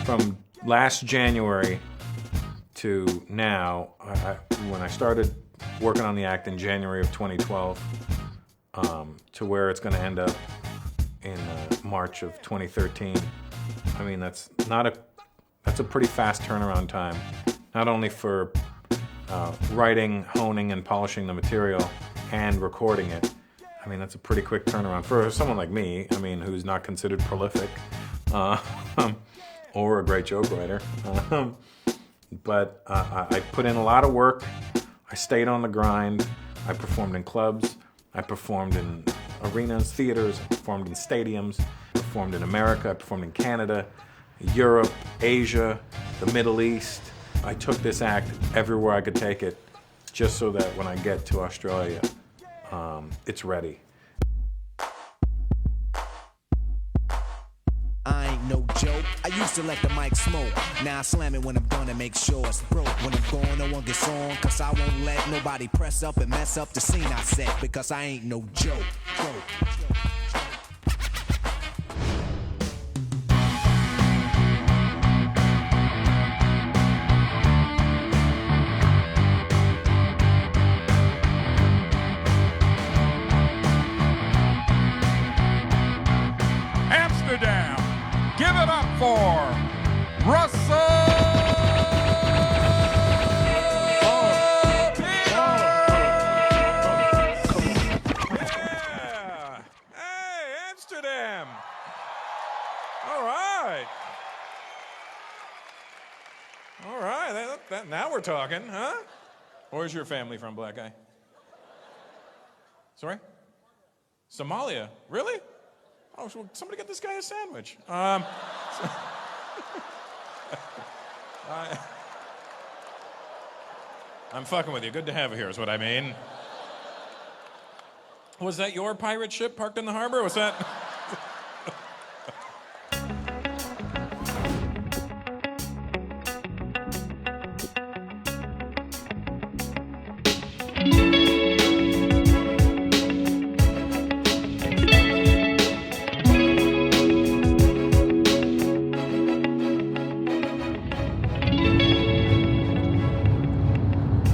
from last January to now, when I started working on the act in January of 2012, to where it's going to end up in March of 2013. I mean, that's a pretty fast turnaround time, not only for writing, honing, and polishing the material and recording it. I mean, that's a pretty quick turnaround for someone like me, I mean, who's not considered prolific or a great joke writer. But I put in a lot of work. I stayed on the grind. I performed in clubs. I performed in arenas, theaters. I performed in stadiums. I performed in America. I performed in Canada, Europe, Asia, the Middle East. I took this act everywhere I could take it, just so that when I get to Australia, it's ready. I ain't no joke. I used to let the mic smoke. Now I slam it when I'm done and make sure it's broke. When I'm gone, no one gets on, cause I won't let nobody press up and mess up the scene I set, because I ain't no joke. Amsterdam, give it up for Russell Yeah. Hey, Amsterdam. All right. All right. Now we're talking, huh? Where's your family from, Black Guy? Sorry? Somalia. Really? Oh, so somebody get this guy a sandwich. I'm fucking with you. Good to have you here is what I mean. Was that your pirate ship parked in the harbor? Was that...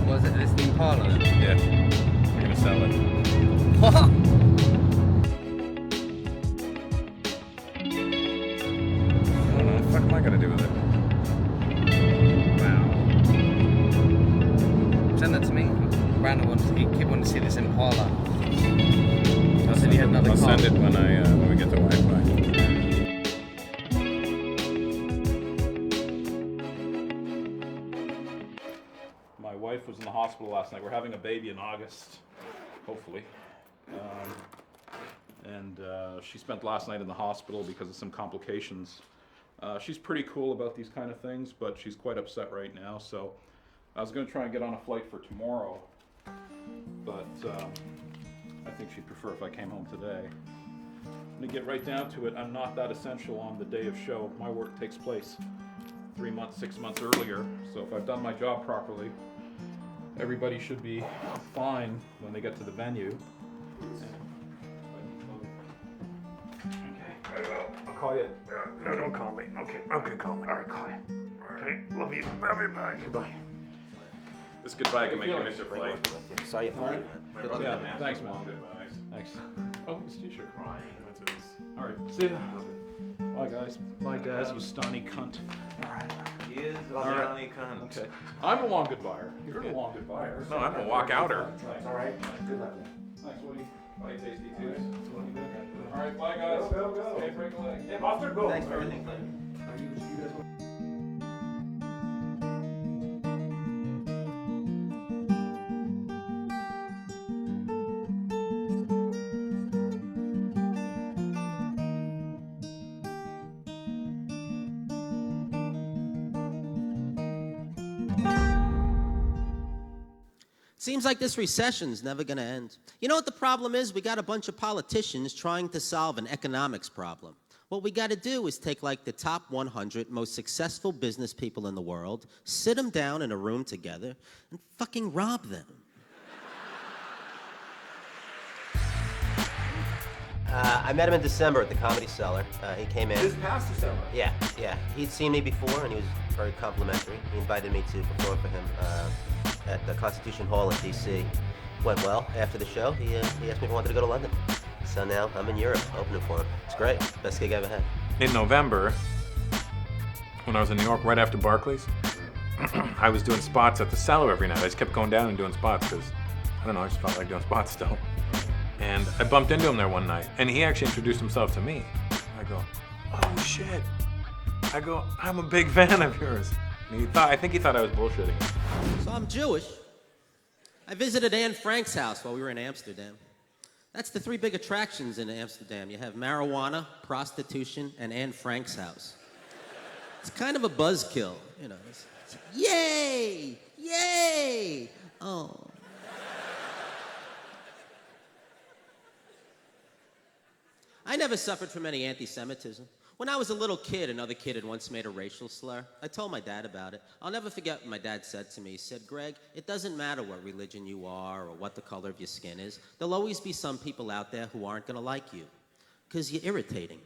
Was it this new Parliament? Yeah, we're gonna sell it. What? I don't know, what the fuck am I gonna do with it? Wow. Send that to me. Brandon wanted to see this Impala. I said he had another I'll car. send it when we get the Wi-Fi. My wife was in the hospital last night. We're having a baby in August, hopefully. And she spent last night in the hospital because of some complications. She's pretty cool about these kind of things, but she's quite upset right now. So I was going to try and get on a flight for tomorrow, but I think she'd prefer if I came home today. To get right down to it, I'm not that essential on the day of show. My work takes place 3 months, 6 months earlier. So if I've done my job properly, everybody should be fine when they get to the venue. Okay, I'll call you. No, don't call me. Okay, call me. All right, call you. Okay, love you. Love you, bye. Goodbye. This goodbye can make you miss your flight. Saw your phone. Good luck. Yeah, thanks, man. Thanks. Oh, this t-shirt. All right, see ya. Bye, guys. Bye, Daz, you stony cunt. He is a All right. Johnny cunt. Okay. I'm a long goodbyer. You're a long goodbyer. No, I'm a walk-outer. All right. Good luck. Thanks, Woody. Bye, Tasty Tues. All right, bye, guys. Go. Okay, break a leg. Yeah, off to go. Thanks for everything. Seems like this recession's never going to end. You know what the problem is? We got a bunch of politicians trying to solve an economics problem. What we got to do is take like the top 100 most successful business people in the world, sit them down in a room together, and fucking rob them. I met him in December at the Comedy Cellar. He came in. This past December. Yeah. He'd seen me before, and he was very complimentary. He invited me to perform for him at the Constitution Hall in D.C. Went well. After the show, he asked me if I wanted to go to London. So now I'm in Europe opening for him. It's great. Best gig I ever had. In November, when I was in New York right after Barclays, I was doing spots at the Cellar every night. I just kept going down and doing spots because, I don't know, I just felt like doing spots still. And I bumped into him there one night, and he actually introduced himself to me. I go, oh shit. I go, I'm a big fan of yours. And I think he thought I was bullshitting. So I'm Jewish. I visited Anne Frank's house while we were in Amsterdam. That's the 3 big attractions in Amsterdam. You have marijuana, prostitution, and Anne Frank's house. It's kind of a buzzkill, you know. It's yay! Yay! Oh. I never suffered from any anti-Semitism. When I was a little kid, another kid had once made a racial slur. I told my dad about it. I'll never forget what my dad said to me. He said, Greg, it doesn't matter what religion you are or what the color of your skin is. There'll always be some people out there who aren't going to like you because you're irritating.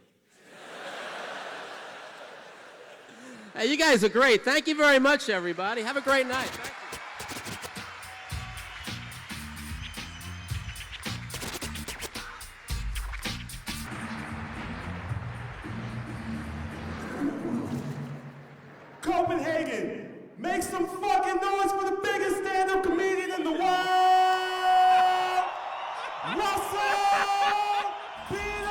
Hey, you guys are great. Thank you very much, everybody. Have a great night. Thank you. Copenhagen, make some fucking noise for the biggest stand-up comedian in the world, Russell Peters!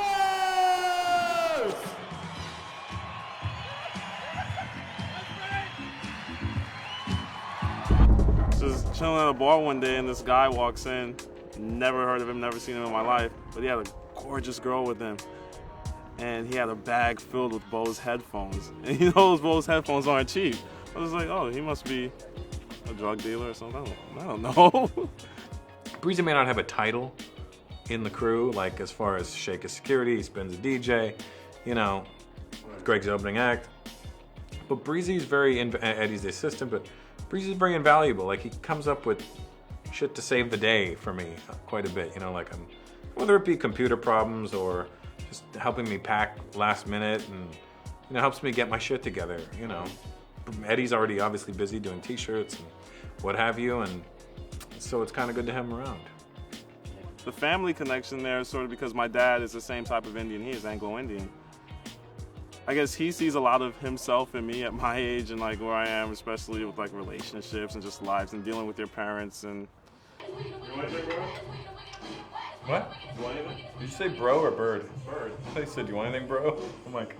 Just chilling at a bar one day and this guy walks in. Never heard of him, never seen him in my life, but he had a gorgeous girl with him. And he had a bag filled with Bose headphones. And you know those Bose headphones aren't cheap. I was like, oh, he must be a drug dealer or something. I don't know. Breezy may not have a title in the crew, like as far as Shake is security, he spins a DJ, you know, Greg's the opening act. But Breezy's Eddie's the assistant, but Breezy's very invaluable. Like he comes up with shit to save the day for me quite a bit, you know, like whether it be computer problems or just helping me pack last minute and, you know, helps me get my shit together, you know. Eddie's already obviously busy doing t-shirts and what have you, and so it's kind of good to have him around. The family connection there is sort of because my dad is the same type of Indian he is, Anglo-Indian. I guess he sees a lot of himself in me at my age and like where I am, especially with like relationships and just lives and dealing with your parents and... You want anything, bro? What? You want anything? Did you say bro or bird? Bird. I said, do you want anything, bro? I'm like,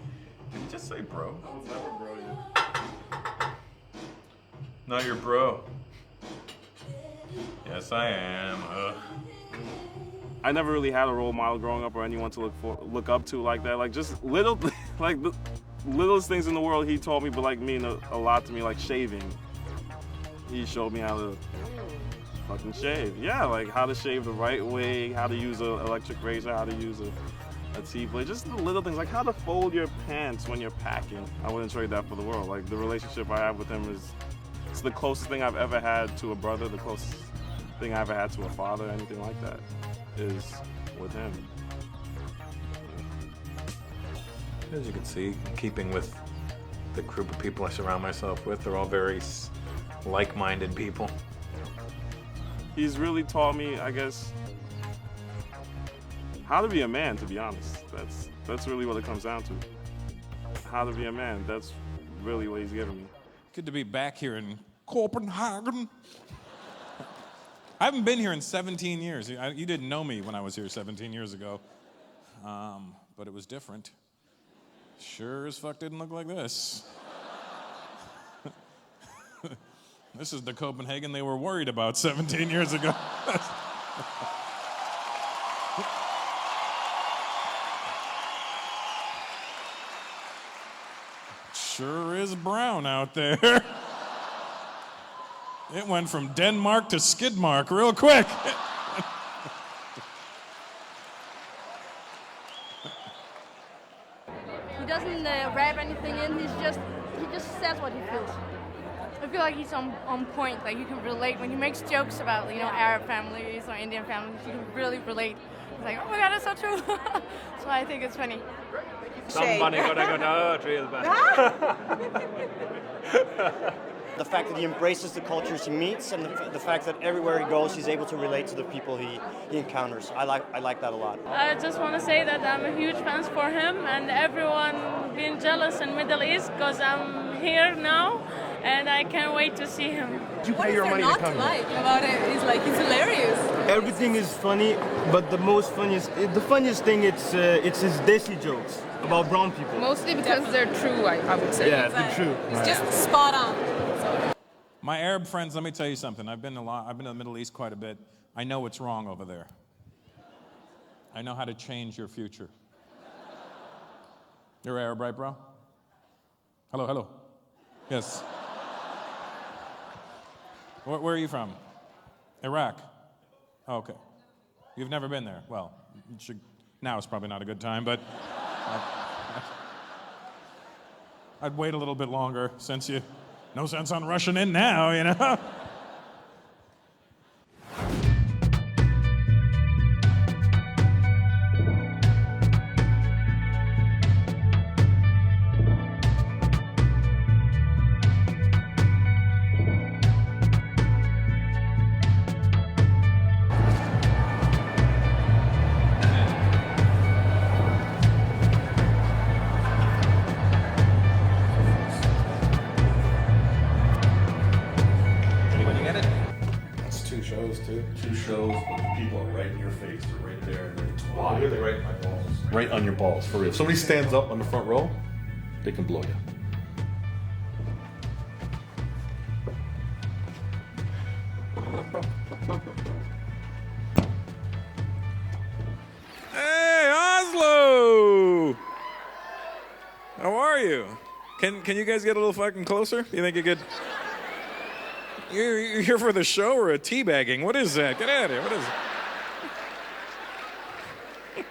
did you just say bro? I was never bro yet. No, you're bro. Yes, I am. Ugh. I never really had a role model growing up or anyone to look up to like that. Like just little, like the littlest things in the world he taught me, but like mean a lot to me, like shaving. He showed me how to fucking shave. Yeah, like how to shave the right way, how to use an electric razor, how to use a T-blade. Just the little things, like how to fold your pants when you're packing. I wouldn't trade that for the world. Like the relationship I have with him it's the closest thing I've ever had to a brother, the closest thing I ever had to a father, anything like that, is with him. As you can see, keeping with the group of people I surround myself with, they're all very like-minded people. He's really taught me, I guess, how to be a man, to be honest. That's really what it comes down to. How to be a man, that's really what he's given me. Good to be back here in Copenhagen. I haven't been here in 17 years. You didn't know me when I was here 17 years ago, but it was different. Sure as fuck didn't look like this. This is the Copenhagen they were worried about 17 years ago. Sure is brown out there. It went from Denmark to Skidmark real quick. He doesn't rap anything in. He just says what he feels. I feel like he's on point. Like you can relate when he makes jokes about Arab families or Indian families. You can really relate. It's like, oh my God, that's so true. So I think it's funny. Somebody gotta go to Earth real bad. The fact that he embraces the cultures he meets, and the fact that everywhere he goes, he's able to relate to the people he encounters. I like that a lot. I just want to say that I'm a huge fan for him, and everyone being jealous in Middle East because I'm here now, and I can't wait to see him. You pay your money to come. Like about it is like it's hilarious. Everything is funny, but the funniest thing it's his desi jokes about brown people. Mostly because they're true, I would say. Yeah, they're true. It's just spot on. My Arab friends, let me tell you something. I've been to the Middle East quite a bit. I know what's wrong over there. I know how to change your future. You're Arab, right, bro? Hello. Yes. Where are you from? Iraq. Oh, okay. You've never been there. Well, now is probably not a good time, but I'd wait a little bit longer since no sense on rushing in now, Two shows, but the people are right in your face. They're right there. Wow, really right in my balls. Right on your balls, for real. If somebody stands up on the front row, they can blow you. Hey, Oslo! How are you? Can you guys get a little fucking closer? You think you could? You're here for the show or a teabagging? What is that? Get out of here. What is it?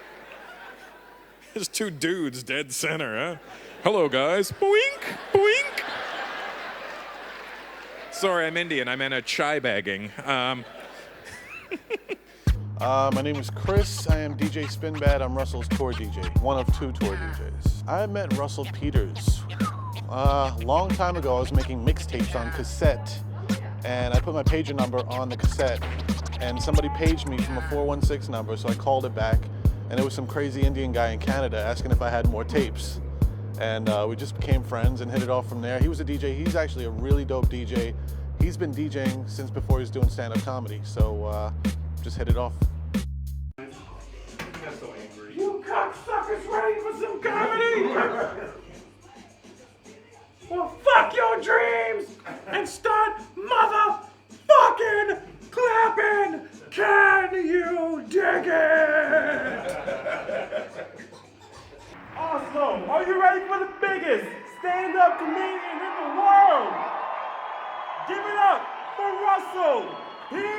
There's two dudes dead center, huh? Hello, guys. Boink, boink. Sorry, I'm Indian. I meant a chai bagging. My name is Chris. I am DJ Spinbad. I'm Russell's tour DJ, one of two tour DJs. I met Russell Peters a long time ago. I was making mixtapes on cassette, and I put my pager number on the cassette, and somebody paged me from a 416 number, so I called it back, and it was some crazy Indian guy in Canada asking if I had more tapes. And we just became friends and hit it off from there. He was a DJ. He's actually a really dope DJ. He's been DJing since before he was doing stand-up comedy, so just hit it off. You cocksuckers ready for some comedy? Well, fuck your dreams and start motherfucking clapping. Can you dig it? Oslo, are you ready for the biggest stand-up comedian in the world? Give it up for Russell Peters!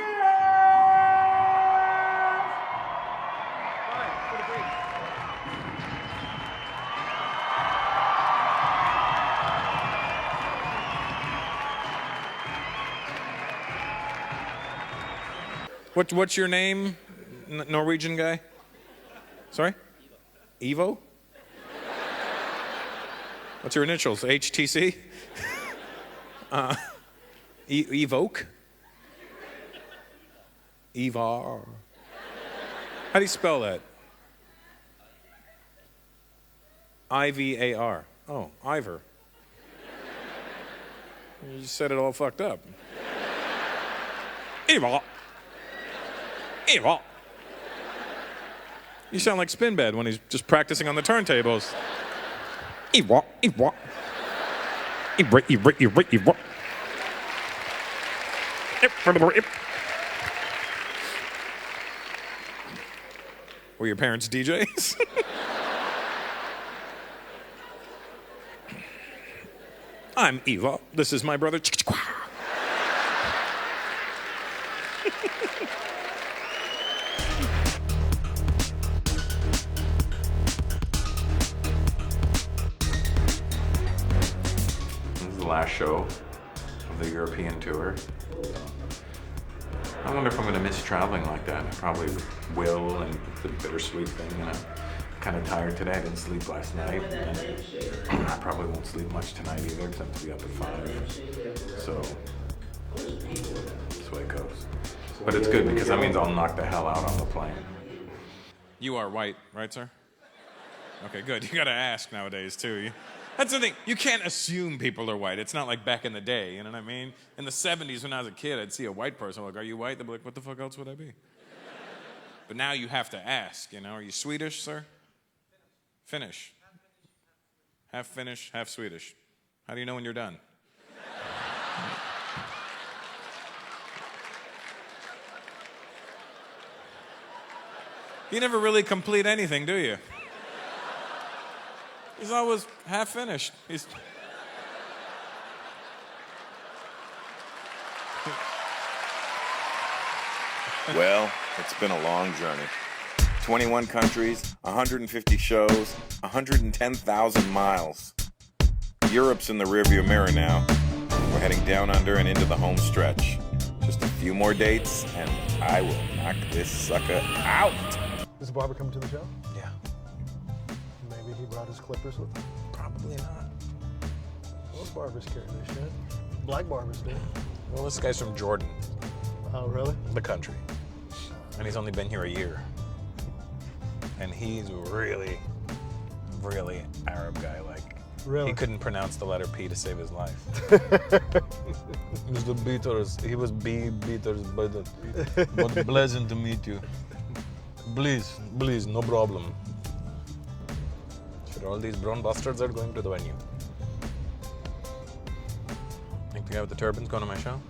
What's your name, Norwegian guy? Sorry? Evo? What's your initials? HTC? Evoke? Evar? How do you spell that? I-V-A-R. Oh, Ivor. You just said it all fucked up. Evar. Evar. You sound like Spinbad when he's just practicing on the turntables. Evar. Evar. Evar. Evar. Evar. Were your parents DJs? I'm Eva. This is my brother. This is the last show of the European tour. I wonder if I'm gonna miss traveling like that. I probably will, and it's a bittersweet thing, you know. Kind of tired today. I didn't sleep last night. And I probably won't sleep much tonight either, because I have to be up at 5. So that's the way it goes. But it's good because that means I'll knock the hell out on the plane. You are white, right, sir? Okay, good. You gotta ask nowadays, too. That's the thing. You can't assume people are white. It's not like back in the day, you know what I mean? In the 70s, when I was a kid, I'd see a white person. I'm like, are you white? They'd be like, what the fuck else would I be? But now you have to ask, you know? Are you Swedish, sir? Finnish. Half Finnish, half Swedish. How do you know when you're done? You never really complete anything, do you? He's always half finished. Well, it's been a long journey. 21 countries, 150 shows, 110,000 miles. Europe's in the rearview mirror now. We're heading down under and into the home stretch. Just a few more dates, and I will knock this sucker out. Is Barber coming to the show? Yeah. Maybe he brought his clippers with him? Probably not. Those barbers carry this shit. Black barbers do. Well, this guy's from Jordan. Oh, really? The country. And he's only been here a year. And he's really, really Arab guy. Like, really? He couldn't pronounce the letter P to save his life. Mr. Beaters, he was Beaters, but pleasant to meet you. Please, no problem. Sure, all these brown bastards are going to the venue. Think the guy with the turban's going to my show?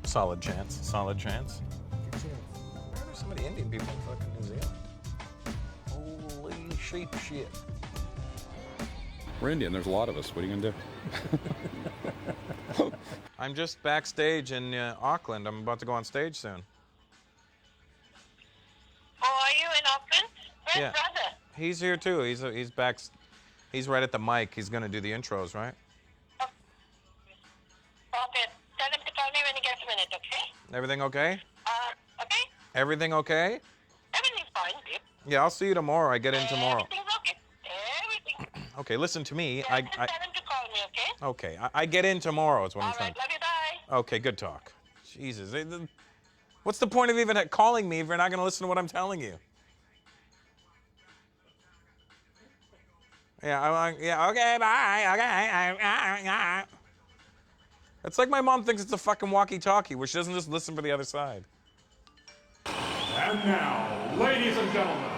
Solid chance. There's so many Indian people in fucking New Zealand. Holy shit. We're Indian. There's a lot of us. What are you gonna do? I'm just backstage in Auckland. I'm about to go on stage soon. Oh, are you in Auckland? Where's brother? He's here too. He's back. He's right at the mic. He's gonna do the intros, right? Okay. Tell him to call me when he gets a minute, okay? Everything okay? Okay? Everything okay? Everything's fine, babe. Yeah, I'll see you tomorrow. I get in tomorrow. Everything's okay. Everything. Okay, listen to me. Tell him to call me, okay? Okay, I get in tomorrow is what I'm All trying. right, love you, bye. Okay, good talk. Jesus, what's the point of even calling me if you're not going to listen to what I'm telling you? Yeah, okay, bye. Okay. It's like my mom thinks it's a fucking walkie-talkie, where she doesn't just listen for the other side. And now, ladies and gentlemen,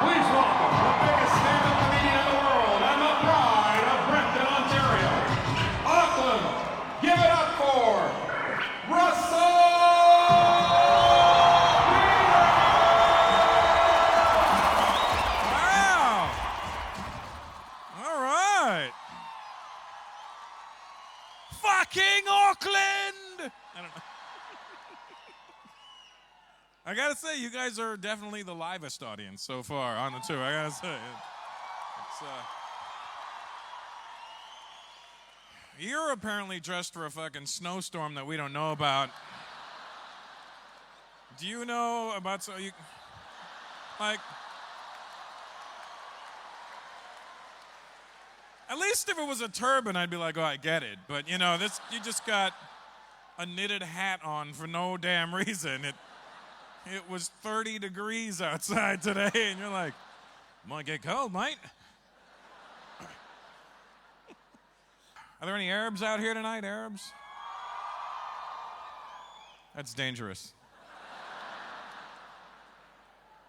please welcome the biggest stand-up comedian in the world and the pride of Brampton, Ontario, Auckland. Give it up for Russell! Wow! All right. Fucking Auckland! I don't know. I gotta say, you guys are definitely the livest audience so far on the tour. I gotta say, you're apparently dressed for a fucking snowstorm that we don't know about. Do you know about like? At least if it was a turban, I'd be like, oh, I get it. But you know, you just got a knitted hat on for no damn reason. It was 30 degrees outside today, and you're like, might get cold, mate. Are there any Arabs out here tonight, Arabs? That's dangerous.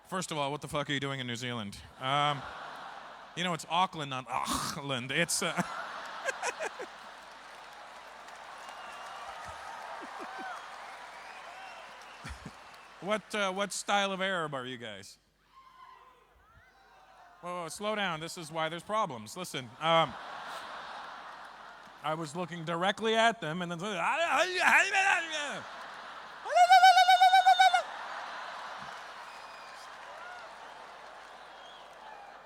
First of all, what the fuck are you doing in New Zealand? You know, it's Auckland, not Auckland. It's... What style of Arab are you guys? Whoa, slow down. This is why there's problems. Listen, I was looking directly at them and then...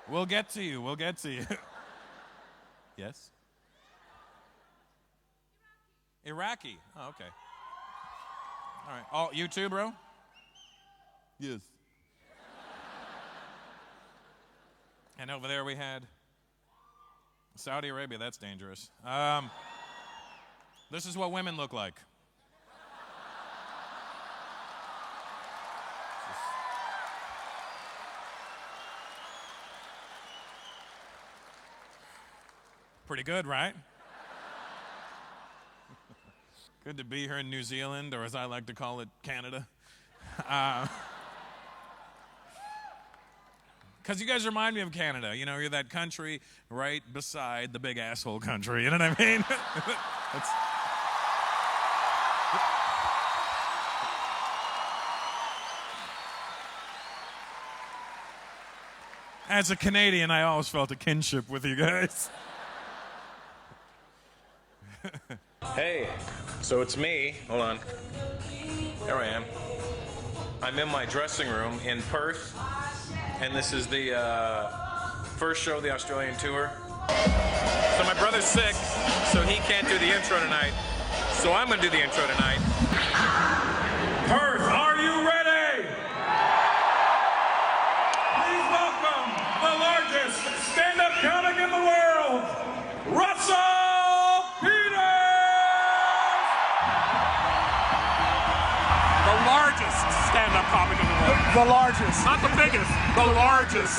We'll get to you. Yes? Iraqi. Oh, okay. All right. Oh, you too, bro? Yes. And over there we had Saudi Arabia. That's dangerous. This is what women look like. Pretty good, right? Good to be here in New Zealand, or as I like to call it, Canada. Because you guys remind me of Canada. You know, you're that country right beside the big asshole country. You know what I mean? As a Canadian, I always felt a kinship with you guys. Hey, so it's me. Hold on. There I am. I'm in my dressing room in Perth, and this is the first show of the Australian tour. So my brother's sick, so he can't do the intro tonight. So I'm gonna do the intro tonight. Perth, are you ready? Please welcome the largest stand-up comic in the world, Russell Peters! The largest stand-up comic in the world. The largest. Not the biggest, the largest.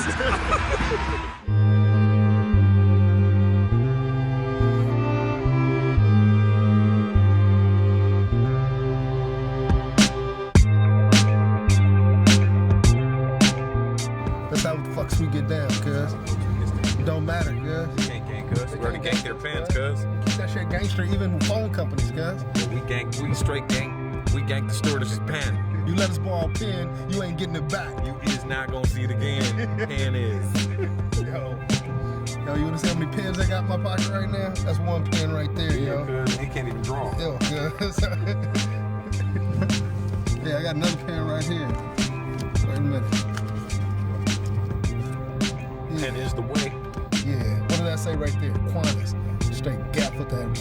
That's how the fucks we get down, cuz. It don't matter, cuz. Can't gang, cuz. We already ganked their pants, cuz. Keep that shit gangster, even with phone companies, cuz. We straight gang. We ganked the stewardess's pen. You let us borrow a pen, you ain't getting it back. You is not gonna see it again. Pen is. Yo, you wanna see how many pens I got in my pocket right now? That's one pen right there, yo. He can't even draw. Yo, cuz. Yeah, I got another pen right here. Wait a minute. Pen is the way. Yeah, what did I say right there? Qantas. Straight gap with that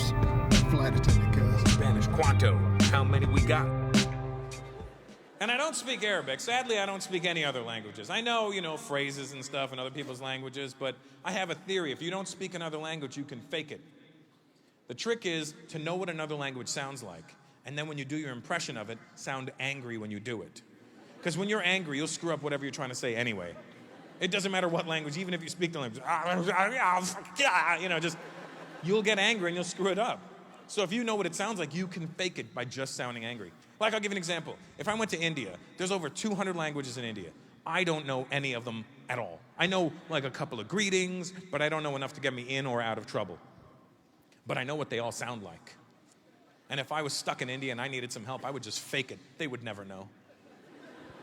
flight attendant, cuz. Spanish, Quanto. How many we got? And I don't speak Arabic. Sadly, I don't speak any other languages. I know, phrases and stuff in other people's languages, but I have a theory. If you don't speak another language, you can fake it. The trick is to know what another language sounds like, and then when you do your impression of it, sound angry when you do it. Because when you're angry, you'll screw up whatever you're trying to say anyway. It doesn't matter what language, even if you speak the language, you'll get angry and you'll screw it up. So if you know what it sounds like, you can fake it by just sounding angry. Like, I'll give you an example. If I went to India, there's over 200 languages in India. I don't know any of them at all. I know like a couple of greetings, but I don't know enough to get me in or out of trouble. But I know what they all sound like. And if I was stuck in India and I needed some help, I would just fake it. They would never know.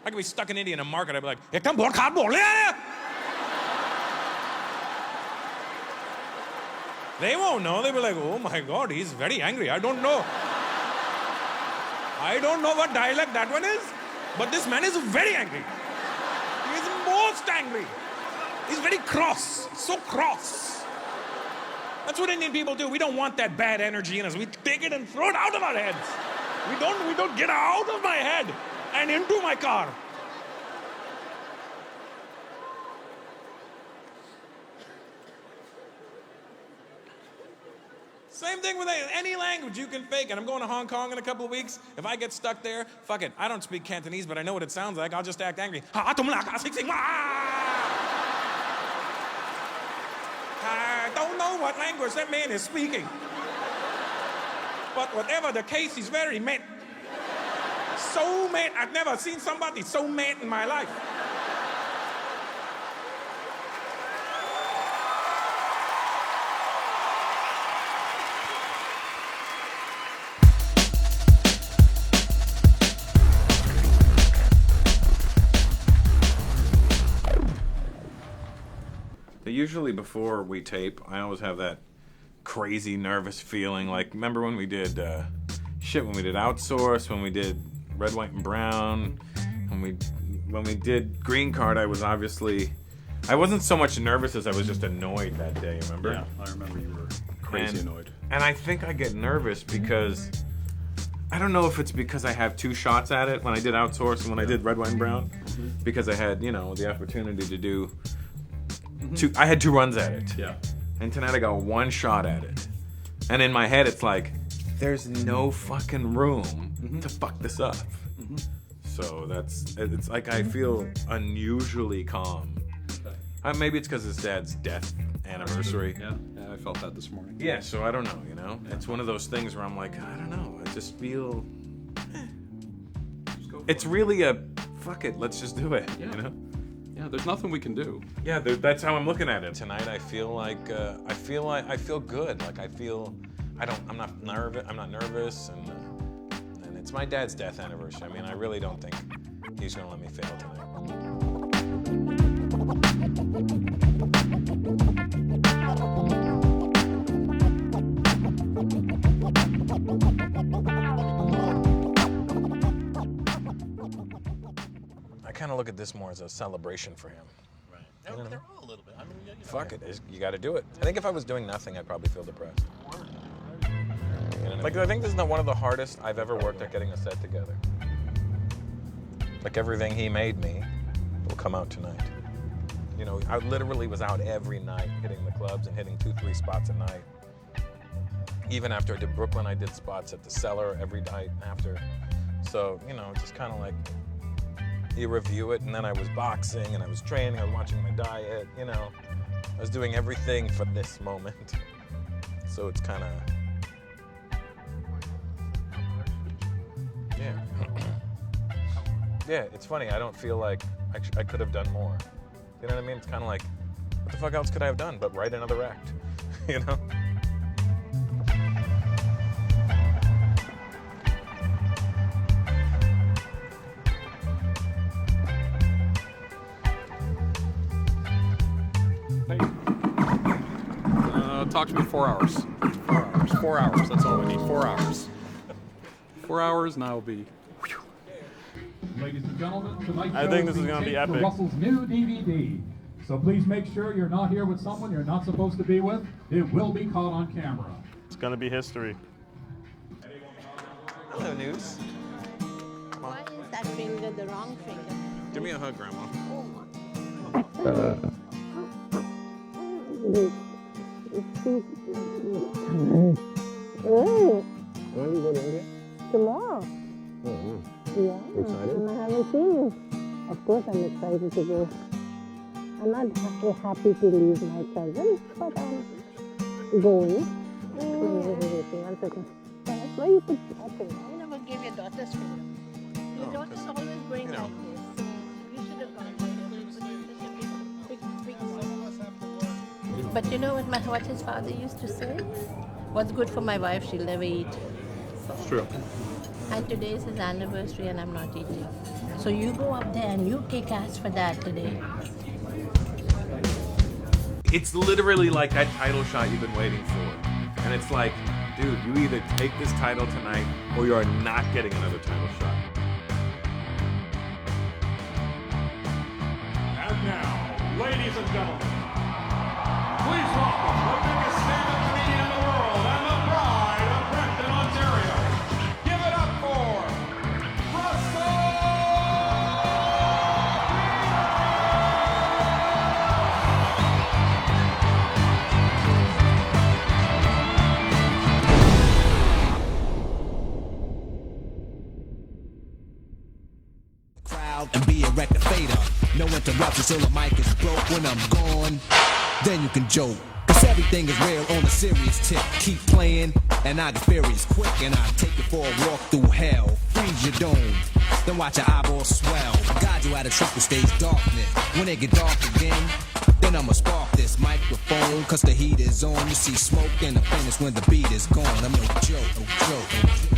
I could be stuck in India in a market, I'd be like, they won't know. They'll be like, oh my God, he's very angry. I don't know. I don't know what dialect that one is, but this man is very angry. He is most angry. He's very cross, so cross. That's what Indian people do. We don't want that bad energy in us. We take it and throw it out of our heads. We don't get out of my head and into my car. Same thing with any language you can fake. And I'm going to Hong Kong in a couple of weeks. If I get stuck there, fuck it. I don't speak Cantonese, but I know what it sounds like. I'll just act angry. I don't know what language that man is speaking. But whatever the case, he's very mad. So mad. I've never seen somebody so mad in my life. Usually before we tape, I always have that crazy nervous feeling. Like, remember when we did when we did Outsource, when we did Red, White, and Brown, when we did Green Card, I wasn't so much nervous as I was just annoyed that day, remember? Yeah, I remember you were crazy annoyed. And I think I get nervous because I don't know if it's because I have 2 shots at it when I did Outsource and when I did Red, White, and Brown, because I had, you know, the opportunity to do I had 2 runs at it. Yeah. And tonight I got 1 shot at it. And in my head it's like, there's no fucking room to fuck this up. So it's like I feel unusually calm. Maybe it's because his dad's death anniversary. Yeah, I felt that this morning. Yeah, so I don't know, you know? It's one of those things where I'm like, I don't know, I just feel... It's really a, fuck it, let's just do it, you know? Yeah, there's nothing we can do. Yeah, that's how I'm looking at it. Tonight I feel like, I feel good. Like I'm not nervous, and it's my dad's death anniversary. I mean, I really don't think he's gonna let me fail tonight. I kind of look at this more as a celebration for him. Right. They're all a little bit. I mean, Fuck it, you got to do it. I think if I was doing nothing, I'd probably feel depressed. You know, like I think this is one of the hardest I've ever worked at getting a set together. Like everything he made me will come out tonight. You know, I literally was out every night hitting the clubs and hitting 2-3 spots a night. Even after I did Brooklyn, I did spots at the Cellar every night after. So, you know, it's just kind of like, you review it, and then I was boxing, and I was training, I was watching my diet, you know. I was doing everything for this moment. So it's kind of... Yeah. Yeah, it's funny, I don't feel like I could have done more. You know what I mean? It's kind of like, what the fuck else could I have done but write another act, you know? Talk to me 4 hours. 4 hours. 4 hours. That's all we need. 4 hours. 4 hours, and I'll be. Ladies and gentlemen, tonight I think this is going to be epic. Russell's new DVD. So please make sure you're not here with someone you're not supposed to be with. It will be caught on camera. It's going to be history. Hello, News. Why is that finger the wrong finger? Give me a hug, Grandma. When are you going to India? Tomorrow. Yeah. Excited? And I haven't seen you. Of course I'm excited to go. I'm not happy to leave my cousin, but I'm going. One second. That's why you put that finger. I never gave your daughter's finger. Your daughters always bring like this. So you should have gone big. But you know what his father used to say? What's good for my wife, she'll never eat. It's true. And today is his anniversary and I'm not eating. So you go up there and you kick ass for that today. It's literally like that title shot you've been waiting for. And it's like, dude, you either take this title tonight or you are not getting another title shot. And now, ladies and gentlemen, please welcome the biggest stand-up comedian in the world and the pride of Brampton, Ontario. Give it up for Russell! And be a rectifier. No interruptions till the mic is broke. When I'm gone, then you can joke. Cause everything is real on a serious tip. Keep playing, and I get furious quick. And I take you for a walk through hell. Freeze your dome, then watch your eyeballs swell. Guide you out of trouble stage darkness. When it get dark again, then I'ma spark this microphone. Cause the heat is on. You see smoke and the finish when the beat is gone. I'm no joke, no joke, no joke.